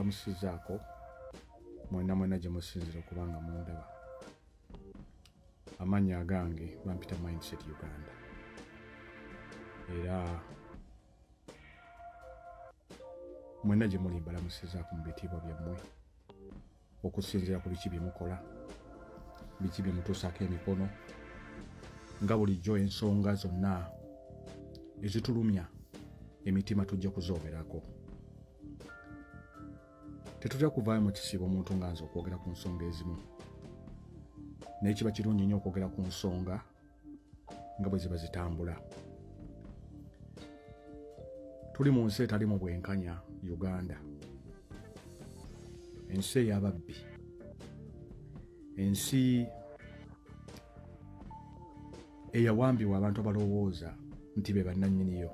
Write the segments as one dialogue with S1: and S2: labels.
S1: mbalamusizaako mwena gye musinzira okubanga mundaba. Amannya agange bampita Mindset Uganda. Era mwena gye muli mbalamusizaako mu bitiibwa byammwe okusinzira ku biki bye mukola, biki bye mutuusaako emikono, nga bulijjo ensonga zonna ezitulumya emitima tujja kuzooberako. Tetujja kuvaayo mu kisiibo omuntu nga nze okwogera ku nsonga ezimu, naye kiba kirungi nnyo okwogera ku nsonga nga bwe ziba zitambula. Tuli mu nsi etalimu bwenkanya Uganda, ensi ey'ababbi, ensi eyawambibwa abantu abalowooza nti be bannannyiniyo,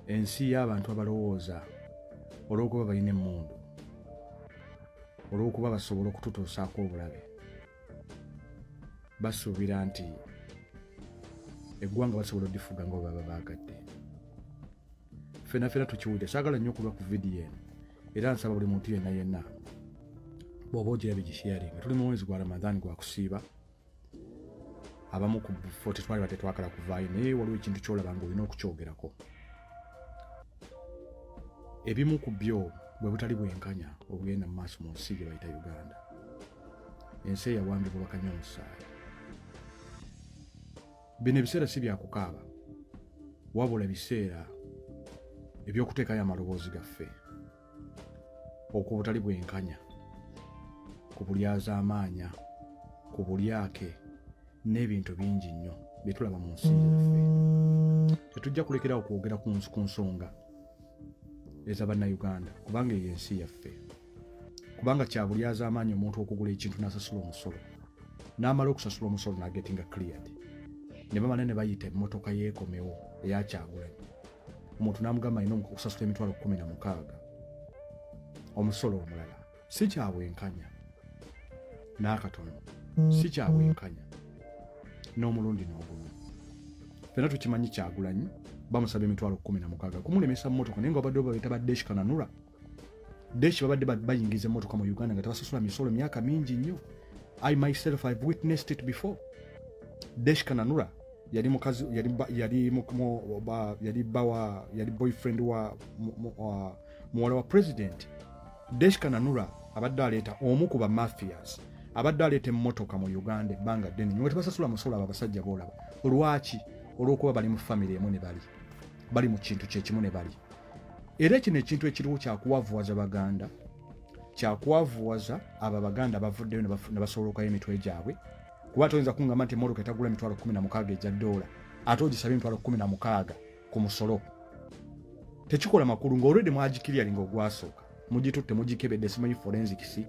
S1: ensi y'abantu abalowooza olw'okuba balina emmundu, olw'okuba basobola okututuusaako obulabe, basuubira nti eggwanga basobola oddifuga nga bwe baba baagadde. Ffenna tukiwulire. Saagala nnyo okulwa ku vidiyo eno, era nsaba buli muntu yenna bw'oba ogirabye gisharinga. Tuli mu mwezi gwa Ramadhan gwa kusiiba. Abamu ku bifo tetwali tetwakala kuvaayo, naye waliwo ekintu ky'olaba ng'olina okukyogerako. Ebimu ku byo bwe butali bwenkanya obugenda mu maaso mu nsi gye bayita Uganda, ensi eyawambibwa bakanywa omusaayi. Bino ebiseera si byakukaaba, wabula biseera ebyokuteekayo amaloboozi gaffe ku butali bwenkanya, ku bulyazaamaanya, ku bulyake n'ebintu bingi nnyo bye tulaba mu nsi zaffe. Tetujja kulekerawo kwogera ku nsonga ez'Abannayuganda kubanga eyo ensi yaffe, kubanga kya bulyazaamaanyi omuntu okugula ekintu n'asasula omusolo, n'amala okusasula omusolo n'agetinga cleared, ne bamala ne bayita emmotoka yeekomewo eya Kyagulanyi. Omuntu n'amugamba alina okusasula emitwalo 16 omusolo omulala. Si kya bwenkanya n'akatono, si kya bwenkanya n'omulundi n'ogumu. Ffenna tukimanyi Kyagulanyi bamusaba emitwalo 16 kumulemesa mmotoka, naye nga babadde babayita ba Desh Kananura. Desh babadde bayingiza emmotoka mu Uganda nga tebasasula misolo myaka mingi nnyo. I myself I've witnessed it before. Desh Kananura yali mukazi, yali boyfriend wa muwala wa president. Desh Kananura abadde aleeta omu ku ba mafias, abadde aleeta emmotoka mu Uganda ebbanga ddene nnyo tebasasula musolo abo abasajja boolaba. Lwaki? Olw'okuba bali mu family emu ne bali mu kintu kyekimu ne bali. Era kino ekintu ekiriwo kyakuwavuwaza Baganda, kyakuwavuwaza abo Abaganda bavuddeyo ne basoolokayo emitwe gyabwe. Kuba toyinza kungamba nti emmotoka etagula emitwalo 16 egya $, ate ogisaba emitwalo 16 ku musolo. Tekikola makulu ng'olwedde mwagikiryalinga ogwasooka. Mugitutte mugikebedde, simanyi forensics,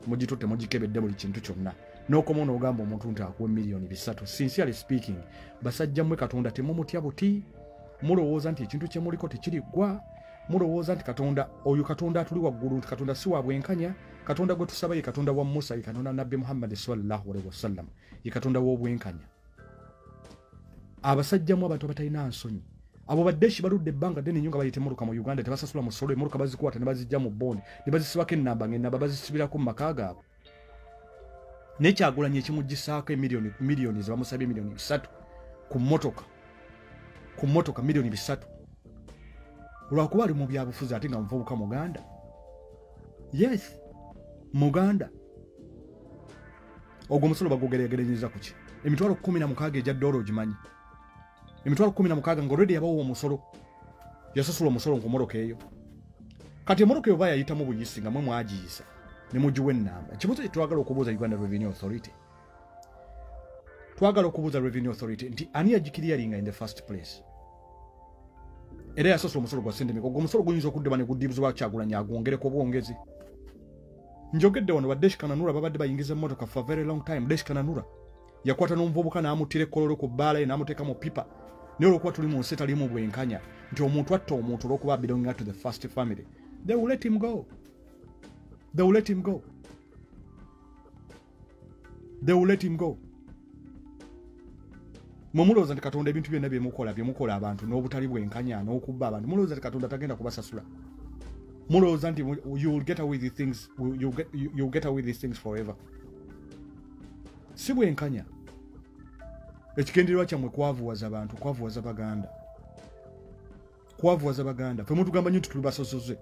S1: mugitutte mugikebedde buli kintu kyonna. N'okoma n'ogamba omuntu nti akuwa $3 million. Sincerely speaking, basajja mmwe Katonda temumutya buti. Mulowooza nti ekintu kye muliko tekiriggwa. Mulowooza nti Katonda oyo Katonda atuli waggulu, nti Katonda si wa bwenkanya. Katonda gwe tusaba ye Katonda wa Musa, ye Katonda Nabbi Muhammad sallallahu alaihi wasallam, ye Katonda w'obwenkanya. Abasajja mu abantu abatalina nsonyi, abo baddeshi baludde ebbanga ddene nnyo nga bayita emmotoka mu Uganda tebasasula musolo, emmotoka bazikwata ne bazijja mu bondi ne bazisibako ennamba bazisibirako mu maka gaabwe. Ne Kyagulanyi ekimugisaako miliyoni ze bamusabye $3 ku mmotoka, $3 olwakuba ali mu byabufuzi ate nga muvubuka Muganda. Yes, Muganda. Ogwo musolo bagogeregeranyiriza ku ki? Emitwalo 16 egya $, ogimanyi? Emitwalo 16 ng'olwedde yabawo omusolo, yasasula omusolo ku mmotoka eyo. Kati emmotoka eyo bayayitamu buyisi nga mwe mwagiyisa ne mugiwa ennamba. Kibuuzo kye twagala okubuuza Uganda Revenue Authority. Twagala okubuuza Revenue Authority nti ani yagikiryalinga in the first place? Era yasasula omusolo gwa sente. Ogwo omusolo guyinza okuddeba ne guddibuzibwa Kyagulanyi agwongereko bwongezi. Njogedde wano ba Desh Kananura babadde bayingiza emmotoka for a very long time. Desh Kananura yakwata n'omuvubuka n'amuttira ekkololo ku bbaala ye n'amuteeka mu pipa. Naye olw'okuba tuli mu nsi etalimu bwenkanya nti omuntu atta omuntu olw'okuba belonging to the first family, they will let him go. They will let him go. They will let him go. Mulowooza nti Katonda ebintu byonna byemukola abantu n'obutali bwenkanya n'okubba abantu, mulowooza nti Katonda tagenda kubasasula? mulowooza nti you will get away with things, you'll get away with these things forever. Si bwenkanya. Ekigendererwa kyammwe kwavuwaza abantu, kwavuwaza Baganda. Kwavuwaza Baganda. Ffe mutugamba nnyo tulibasosoze.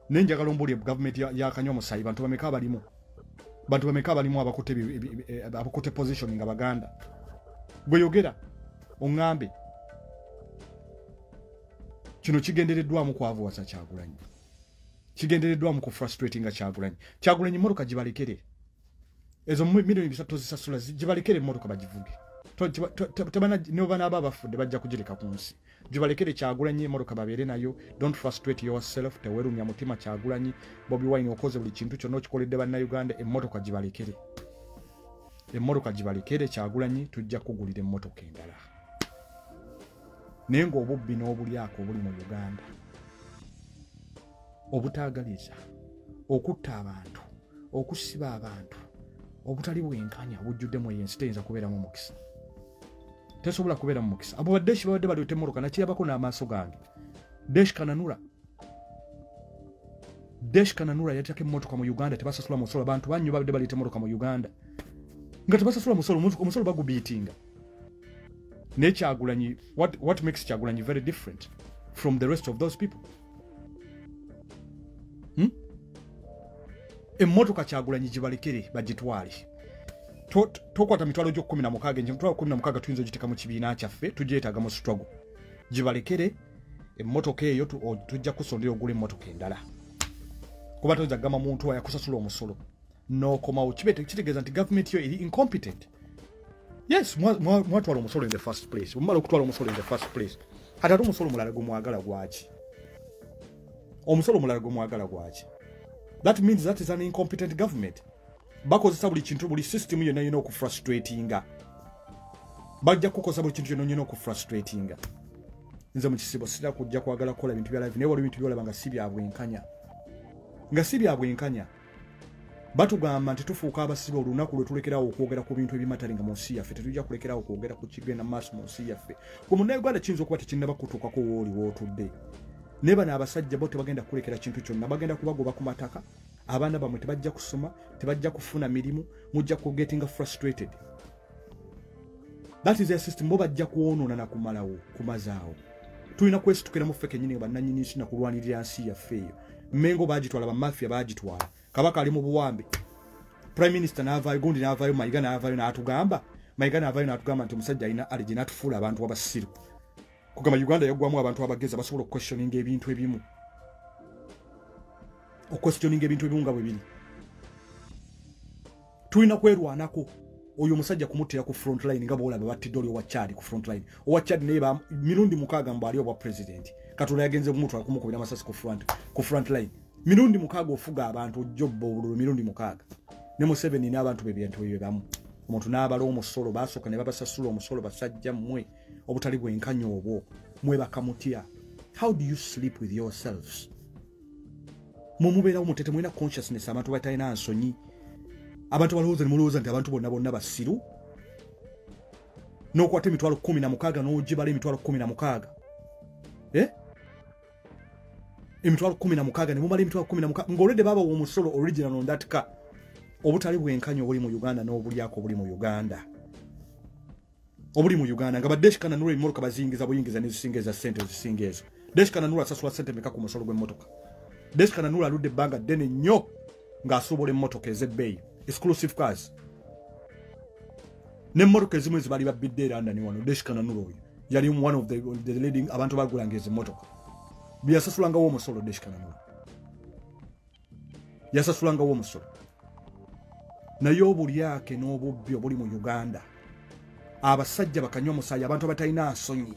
S1: Nenjagala ombuulire gavumenti yakanywa omusayi, bantu bameka abalimu. Bantu bameka abalimu abakote positioning Abaganda. Gwe yogera oŋŋambe. Kino kigendereddwamu kwavuwaza Kyagulanyi. Kigendereddwamu ku frustrating Kyagulanyi. Kyagulanyi emmotoka gibalekere. Ezo milioni 3 tozisasula gibalekere emmotoka bagivuge. Nibo banaaba abafudde bajja kugireka ku nsi. Gibalekere Kyagulanyi emmotoka babeere nayo. Don't frustrate yourself. Teweerumya mutima Kyagulanyi. Bobi Wine okoze buli kintu kyonna okikoledde bannayuganda. Emmotoka gibalekere. Emmotoka gibalekere Kyagulanyi, tujja kugulira emmotoka endala. Naye ng'obubbi n'obulyako obuli mu Uganda, obutaagaliza, okutta abantu, okusiba abantu, obutali bwenkanya bujjuddemu ensi teyinza kubeeramu mukisa. Tesobola kubeeramu mukisa. Abo baddeshi babadde baleeta emmotoka nakirabako n'amaaso gange. Desh Kananura yateeka emmotoka mu Uganda, tebasasula musolo. Abantu bannyo babadde baleeta emmotoka mu Uganda nga tebasasula musolo, omusolo bagubiitinga. Ne Kyagulanyi, what makes Kyagulanyi very different from the rest of those people? Emmotoka Kyagulanyi gibalekere bagitwale. Tokwata mitwalo gyo 16, emitwalo 16 tuyinza ogiteeka mu kibiina kyaffe, tugyetaaga mu struggle. Gibalekere emmotoka eyo tujja kusondera ogula emmotoka endala. Kuba toyinza kugamba muntu ayakusasula omusolo n'okomawo kitegeeza nti gavumenti yo eri incompetent. Yes, mwatwala omusolo in the first place. Mumala okutwala omusolo in the first place. Ate omusolo mulala gw'omwagala gwaki? Omusolo mulala gw'omwagala gwaki? That means that is an incompetent government. Bakozesa buli kintu, buli system yonna yina okufrustratinga. Bajja kukozesa buli kintu yonna okufrustratinga. Nze mu kisibo sitera kujja kwagala kukola bintu bya live, naye waliwo bintu byolaba nga si bya bwenkanya. Nga si bya bwenkanya. Batugamba nti tufuuka abasibe olunaku lwe tulekerawo okwogera ku bintu ebimataringa mu nsi yaffe, tetujja kulekerawo okwogera ku kigenda maaso mu nsi yaffe. Ku munnayuganda kiyinza okuba tekinnaba kutuukako wooli wootudde. Ne bano abasajja bo tebagenda kulekera kintu kyonna, bagenda kubagoba ku mataka. Abaana bamwe tebajja kusoma, tebajja kufuna mirimu, mujja ku getting frustrated. That is a system bo bajja kuwonoona na kumalawo, kumazaawo. Tulina kwesitukira mu ffe kennyini bannannyini nsi na kulwanirira nsi yaffe eyo. Mengo baagitwala, bamafia baagitwala. Kabaka ali mu buwambe. Prime Minister n'avaayo, gundi n'avaayo, Mayiga n'avaayo n'atugamba. Mayiga n'avaayo n'atugamba nti omusajja alina allergy n'atufuula abantu abasiru. Kugamba Uganda yaggwamu abantu abagezi abasobola okuquestioninga ebintu ebimu. Okuquestioninga ebintu ebimu nga bwe biri. Tulina kwerwanako. Oyo omusajja kumuttira ku front line nga bw'olaba battidde oli owa Chad ku front line. Owa Chad naye mirundi 6 mbu ali obwa president. Katonda yagenze kumutwala kumukubira amasasi ku front line. Mirundi 6 ofuga abantu ojjobbo obululu mirundi 6. Ne Museveni n'abantu be bintu ebyo bamu. Omuntu n'abala omusolo basooka ne babasasula omusolo basajja mmwe obutali bwenkanya obwo mwe bakamutya. How do you sleep with yourselves? Mumubeerawo mutete mwina consciousness abantu batalina nsonyi. Abantu balowooza ne mulowooza nti abantu bonna basiru. N'okwata emitwalo 16 n'ogibala emitwalo 16. Emitwalo 16 ne mumala emitwalo 16 ng'olwedde baba omusolo original on that car. Obutali bwenkanya obuli mu Uganda n'obulyako obuli mu Uganda. Obuli mu Uganda nga Desh Kananura emmotoka bazingiza buyingiza n'ezisingeeza ssente ezisingeezo. Desh Kananura asasula ssente meka ku musolo gw'emmotoka. Desh Kananura aludde ebbanga ddene nnyo ng'asuubula emmotoka ez'ebbeeyi, exclusive cars. N'emmotoka ezimu ezibali babbidde era ndani wano. Desh Kananura oyo yali one of the leading abantu bagulanga ez'emmotoka. Byasasulanga omusolo Desh Kananura. Yasasulanga omusolo. Naye obulyake n'obubbi obuli mu Uganda. Abasajja bakanywa omusaayi, abantu abatalina nsonyi.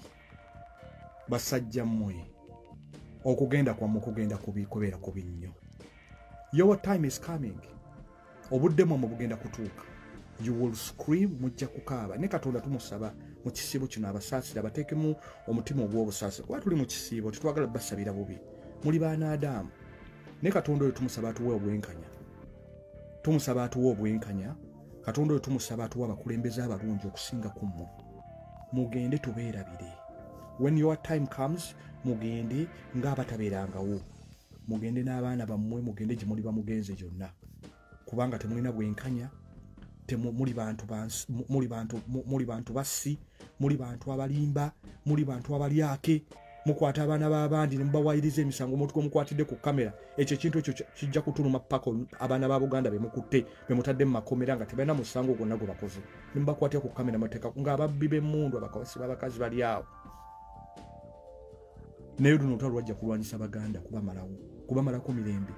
S1: Basajja mmwe. Okugenda kwammwe kugenda kubeera kubi nnyo. Your time is coming. Obudde mmwe bugenda kutuuka. You will scream, mujja kukaaba. Ne Katonda tumusaba mu kisibo kino abasaasira bateekemu omutima ogw'obusaasi. Kuba tuli mu kisibo tetwagala basabira bubi. Muli baana Adamu. Ne Katonda oyo tumusaba atuwe obwenkanya. Tumusaba atuwe obwenkanya. Katonda oyo tumusaba atuwe abakulembeze abalungi okusinga ku mmwe. Mugende tubeerabire. When your time comes, mugende ng'abatabeerangawo. mugende n'abaana bammwe mugende gye muli bamugenze gyonna kubanga temulina bwenkanya muli bantu bassi muli bantu abalimba muli bantu abalyake mukwata abaana b'abandi ne mubawayiriza emisango omuntu mukwatidde ku kamera ekyo ekintu ekyo kijja kutuluma paka abaana ba Buganda bemukutte bemutadde mu makomera nga tebalina musango gwonna gwe bakoze ne mubakwatira ku kamera mateeka ng'ababbi b'emmundu abakazi bali awo naye luno olutalo lwajja kulwanyisa Baganda kubamalako mirembe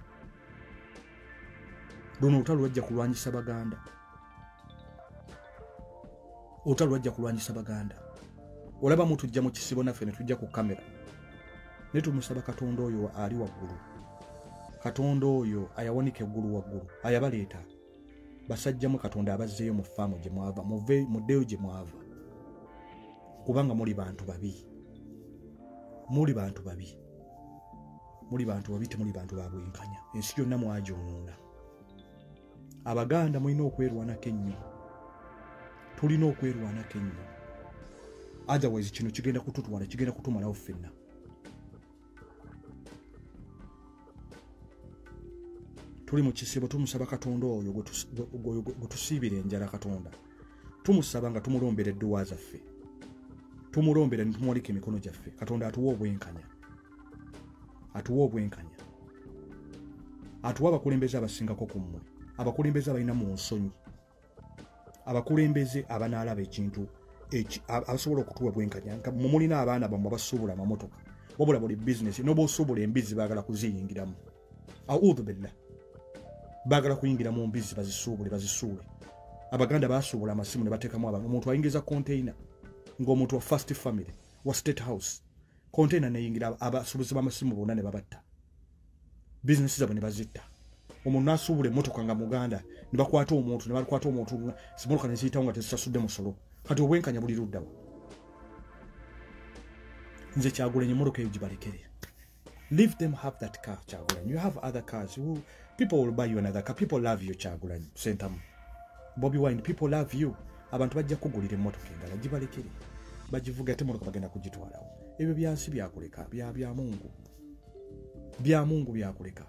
S1: luno olutalo lwajja kulwanyisa Baganda olutalo lwajja kulwanyisa Baganda olaba mutujja mu kisibo naffe ne tujja ku kamera ne tumusaba Katonda oyo ali waggulu Katonda oyo ayawanika eggulu waggulu ayabaleeta basajjamu Katonda abazzeeyo mu faamu gye mwava muddeyo gye mwava kubanga muli bantu babi temuli bantu ba bwenkanya ensi yonna mwagyonoona Abaganda mulina okwerwanako ennyo tulina okwerwanako ennyo otherwise kino kigenda kututwala kigenda kutumalawo ffenna tuli mu kisibo tumusaba Katonda oyo gwe tusiibira enjala Katonda tumusaba nga tumulombera edduwa zaffe tumulombera ne tumuwalika emikono gyaffe Katonda atuwa obwenkanya atuwa abakulembeze abasingako ku mmwe abakulembeze abalina mu nsonyi abakulembeze abanaalaba ekintu abasobola okutuwa bwenkanya mulina abaana bammwe abasuubula amamotoka wabula buli bizinesi n'oba osuubula embizzi baagala kuziyingiramu audhu billah baagala kuyingira mu mbizzi bazisuule Abaganda baasuubula amasimu ne bateekamu abantu omuntu ayingiza container ng'omuntu wa first family wa state house container neyingira abasuubuzi b'amasimu bonna ne babatta bizinesi zaabwe ne bazitta omuntu n'asuubula emmotoka nga Muganda ne bakwata omuntu simotoka ne ziyitawo nga tezisasudde musolo kati obwenkanya buli luddawa nze Kyagulanyi emmotoka eyo gibalekere leave them have that car Kyagulanyi you have other cars people will buy you another car people love you Kyagulanyi Sentamu Bobi Wine people love you abantu bajja kugulira emmotoka endala gibalekere bagivuga ate emmotoka bagenda kugitwalawo ebyo byansi byakuleka bya Mungu byakuleka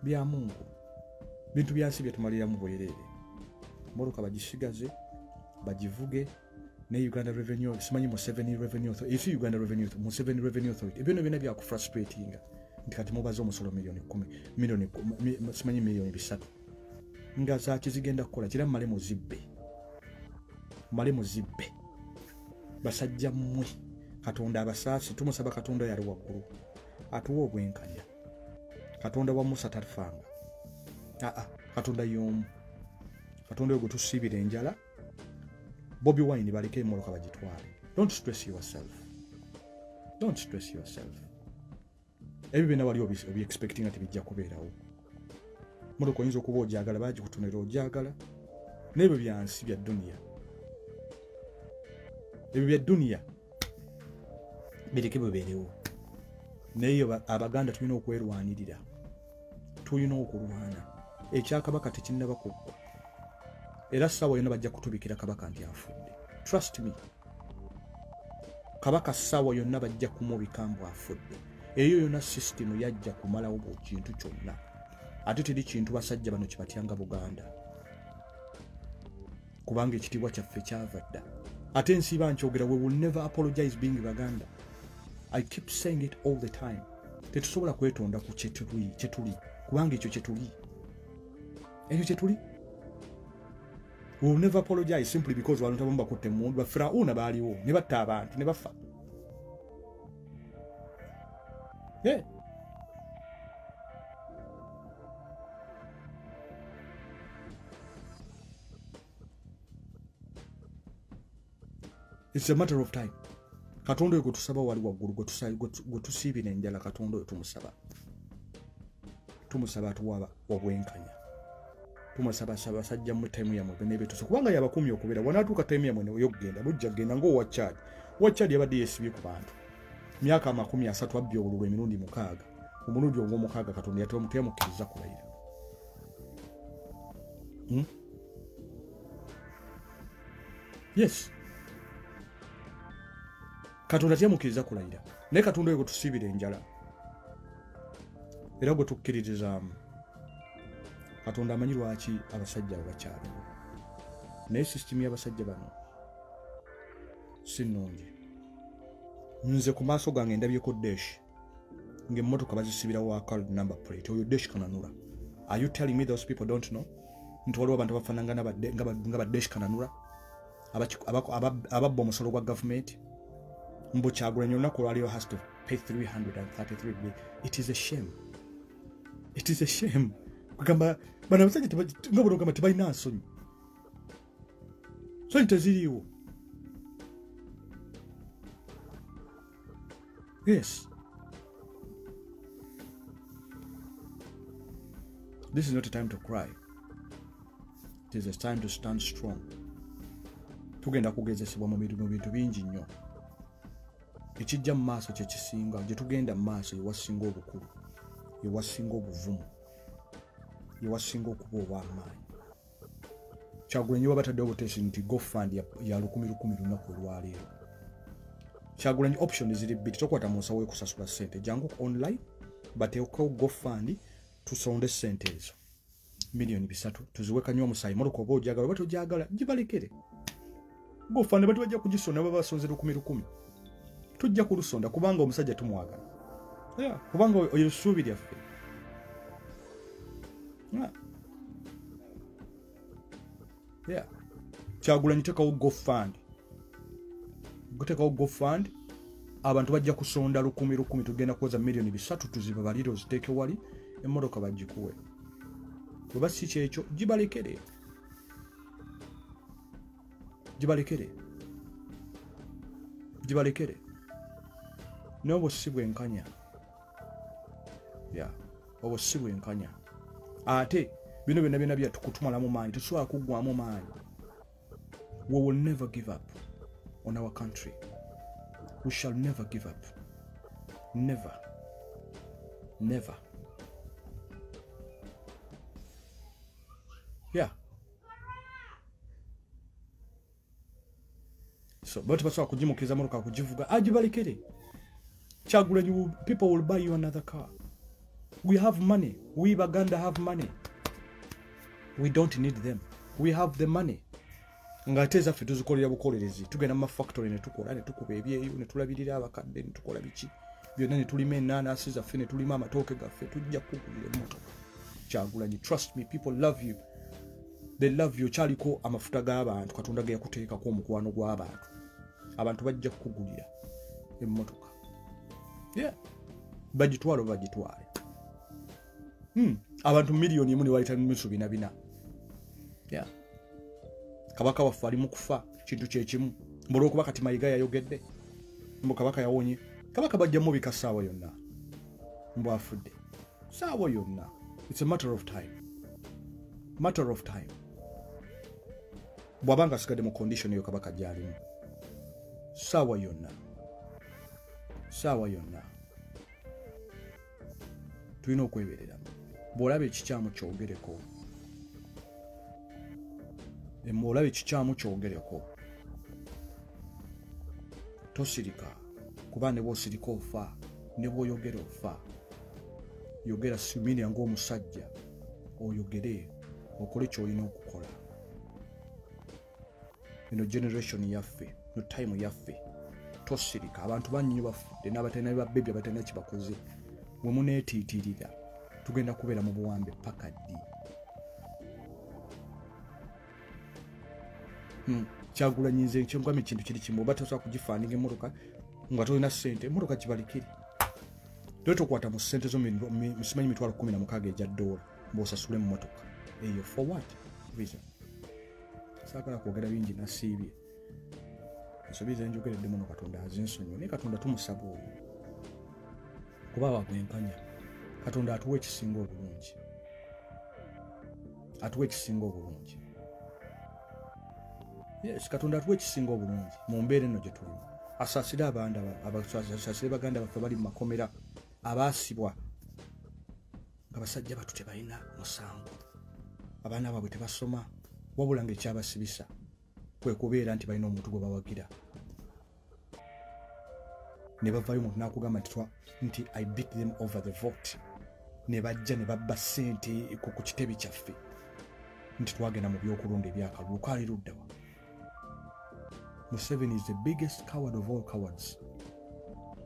S1: bya Mungu bintu byansi byetumaliramu bwereere emmotoka bagisigaze bagivuge ne Uganda Revenue simanyi mu 7 Revenue Authority if Uganda Revenue mu 7 Revenue Authority ebyo bino bya kufrustratinga nti kati mubaza omusolo milioni 10 simanyi milioni 3 nga zaaki zigenda kukola kira male muzibbe basajja mmwe Katonda abasaasi tumusaba Katonda yali waggulu atuwa obwenkanya Katonda wa Musa tarfanga Katonda y'omu Katonda oyo gwe tusiibira enjala Bobi Wine baleke emmoloka bagitwale don't stress yourself ebyo byonna wali obi expecting ati bijja kubeerawo mmoloka oyinza okuba ogyagala bagikutonera ogyagala n'ebyo byansi bya duniya ebyo bya duniya bireke bibeerewo naye Abaganda tulina okwerwanirira tulina okulwana ekyakabaka tekinnaba kuggwa era ssaawa yonna bajja kutubikira kabaka nti afudde trust me kabaka ssaawa yonna bajja kumubika mbu afudde eyo yonna system yajja kumalawo buli kintu kyonna ate teri kintu basajja bano kibatyanga Buganda kubanga ekitiibwa kyaffe kyava dda ate ensiiba nkyogera we will never apologize being Baganda I keep saying it all the time tetusobola kwetonda ku kyetuli kubanga ekyo kyetuli we will never apologize simply because abantu abamu bakutte emmundu bafirauna baaliwo ne batta abantu ne bafa it's a matter of time Katonda oyo gwe tusaba wali waggulu gwe tusiibira enjala Katonda oyo tumusaba atuwa obwenkanya tumusaba basajja mu time yamwe benebetuso kubanga yabakumi okubeera wanaatuuka time yamwe oyokugenda bujja kugenda ng'owachadi yabadde yeesibye ku bantu myaka 30 abbye obululu emirundi 6 omulundi ogw'omukaaga Katonda yatemukkiriza kulayira yes Katonda temukkiriza kulayira naye Katonda oyo gwe tusiibira enjala era gwe tukkiririzaamu Katonda amanyi lwaki abasajja abakyalo naye sisitimu y'abasajja bano si nnungi. Nze ku maaso gange ndabyeko Dash ng'emmotoka bazisibira wa card number plate oyo Dash Kananura. Are you telling me those people don't know nti waliwo abantu abafaanana nga ba Dash Kananura ababba omusolo gwa gavumenti? Mbu Kyagulanyi olunaku olwaliyo has to pay 333 billion. It is a shame. It is a shame. Kugamba bana abasajja nga bwe bagamba tebalina nsonyi. Nsonyi teziriiwo. Yes. This is not a time to cry. It is a time to stand strong. Tugenda kugezesebwa mu bintu bingi nnyo. Ekijja mu maaso kye kisinga, gye tugenda mu maaso yewasinga obukulu, yewasinga obuvumu, yewasinga okuba obw'amaanyi. Kyagulanyi bataddewo obuteesi nti GoFund ya 10,000 lunaku olwaleero. Kyagulanyi option ziri bbiri, tokwata mu nsawo y'okusasula ssente, jangu online bateekeko GoFund tusonde ssente ezo milioni 3 tuziwe Kanywa Omusaayi moloka oba ogyagala oba togyagala gibalekere. GoFund bati bajja kugisonda baba basonze 10,000 tujja kulusonda kubanga omusajja tumwagala. Kubanga oyo ssuubi lyaffe. Kyagulanyi teekawo GoFund. Guteekawo GoFund abantu bajja kusonda 10,000 tugenda kuwoza milioni 3 tuzibabalire oziteeke wali emmotoka bagikuwe. Bweba si kyekyo gibalekere. Gibalekere. N'obwo si bwenkanya. Obwo si bwenkanya. Ate bino byonna byatukutumalamu maanyi, tusobola kuggwamu maanyi. We will never give up on our country. We shall never give up. Never. Never. So, but basobola kugimukiza moloka kugivuga agibalekere. Kyagulanyi, people will buy you another car. We have money. We Baganda have money. We don't need them. We have the money. Ngate zaffe tuzikolera bukolerezi. Tugenda mu factory ne tukola ne tukuba ebyeyo ne tulabirira abakadde ne tukola biki. Byonna ne tulima ennaanasi zaffe ne tulima amatooke gaffe tujja kugulira emmotoka. Kyagulanyi, trust me, people love you. They love you. Kyaliko amafuta g'abantu Katonda ge yakuteekako omukwano gw'abantu. Abantu bajja kukugulira emmotoka. Bagitwale oba bagitwale. Abantu miliyoni 1 ne walita nusu bina. Kabaka waffe ali mu kufa kintu kye kimu. Mbolo okuba kati Mayiga yayogedde. Mbu kabaka yawonye. Kabaka bajjamu bika ssaawa yonna. Mbu afudde. Ssaawa yonna. It's a matter of time. Matter of time. Bwabanga asigadde mu condition eyo kabaka gy'alimu. Ssaawa yonna. Ssaawa yonna. Tulina okwebereramu. Bw'olaba ekikyamu kyogereko. Olaba ekikyamu kyogereko. Tosirika. Kuba ne bw'osirika ofa. Ne bw'oyogera ofa. Yogera simini ng'omusajja. Oyogere. Okole ky'olina okukola. Eno generation yaffe. No time yaffe. Tosirika. Abantu banyinyi bafudde n'abatalina babbebi abatalina kibakoze. Mwe muneetiitirira. Tugenda kubeera mu buwambe paka ddi. Kyagulanyi nze ekyongwami kintu kiri kimu oba tosobola kugifaninga emmotoka nga tolina ssente emmotoka gibalekere. Toleta okwata mu ssente zo simanyi mitwalo 16 egya $. Mb'osasule mu mmotoka eyo for what reason? Saagala kwogera bingi nasiibye. Ensobi ze njogeredde muno Katonda azinsonyiwe naye Katonda tumusaba oyo kuba wabwenkanya. Katonda atuwa ekisinga obulungi. Atuwa ekisinga obulungi. Yes, Katonda atuwa ekisinga obulungi mu mbeera eno gye tulimu. Asaasire asaasire Baganda baffe bali mu makomera abaasibwa nga basajja batu tebalina musango. Abaana baabwe tebasoma wabula ng'ekyabasibisa kwe kubeera nti balina omuntu gwe bawagira. Ne bavaayo omuntu n'akugamba nti I beat them over the vote. ne bajja ne babba ssente ku kitebe kyaffe nti twagenda mu byokulonda ebyakalulu kaali luddawa. Museveni is the biggest coward of all cowards.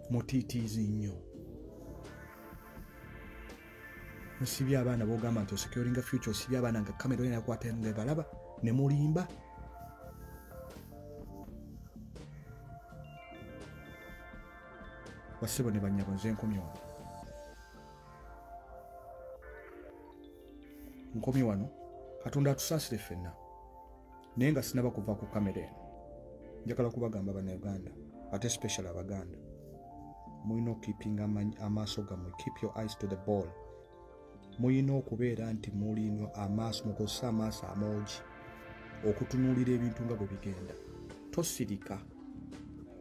S1: Mutiitiizi nnyo. Musibye abaana b'ogamba nti osecuringa future, osibye abaana nga kamera olina yakwata nga balaba ne mulimba. Basebo ne banyabo nze nkomye wano Katonda atusaasire ffenna naye nga sinaba kuva ku kamera eno njagala kubagamba bannayuganda ate especially abaganda muyina okeepinga amaaso gammwe, keep your eyes to the ball. Muyina okubeera nti mulina amaaso, mukozesa amaaso amoogi okutunuulira ebintu nga bwe bigenda. Tosirika,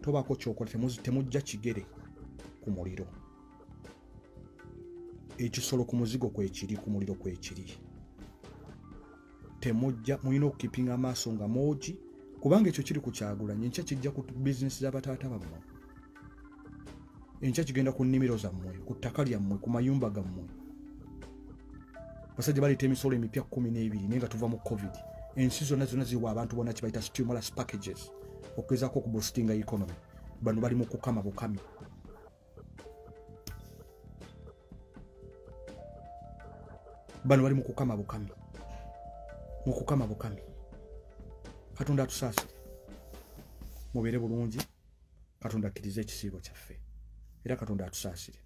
S1: tobaako kyokola, temujja kigere ku muliro. Ekisolo ku muzigo kwekiri, ku muliro kwekiri. Muyina okukeepinga amaaso nga moogi kubanga ekyo kiri ku Kyagulanyi, enkya kijja ku bizinesi z'abataata bammwe, enkya kigenda ku nnimiro zammwe, ku ttaka lyammwe, ku mayumba gammwe. Basajja baleeta emisolo emipya 12 naye nga tuva mu COVID. Ensi zonna ziwa abantu bonna kibayita stimulus packages okugezaako okuboostinga economy. Bano bali mu kukama bukami. Mukukama bukami. Katonda atusaasire. Mubeere bulungi. Katonda akkirize ekisiibo kyaffe. Era Katonda atusaasire.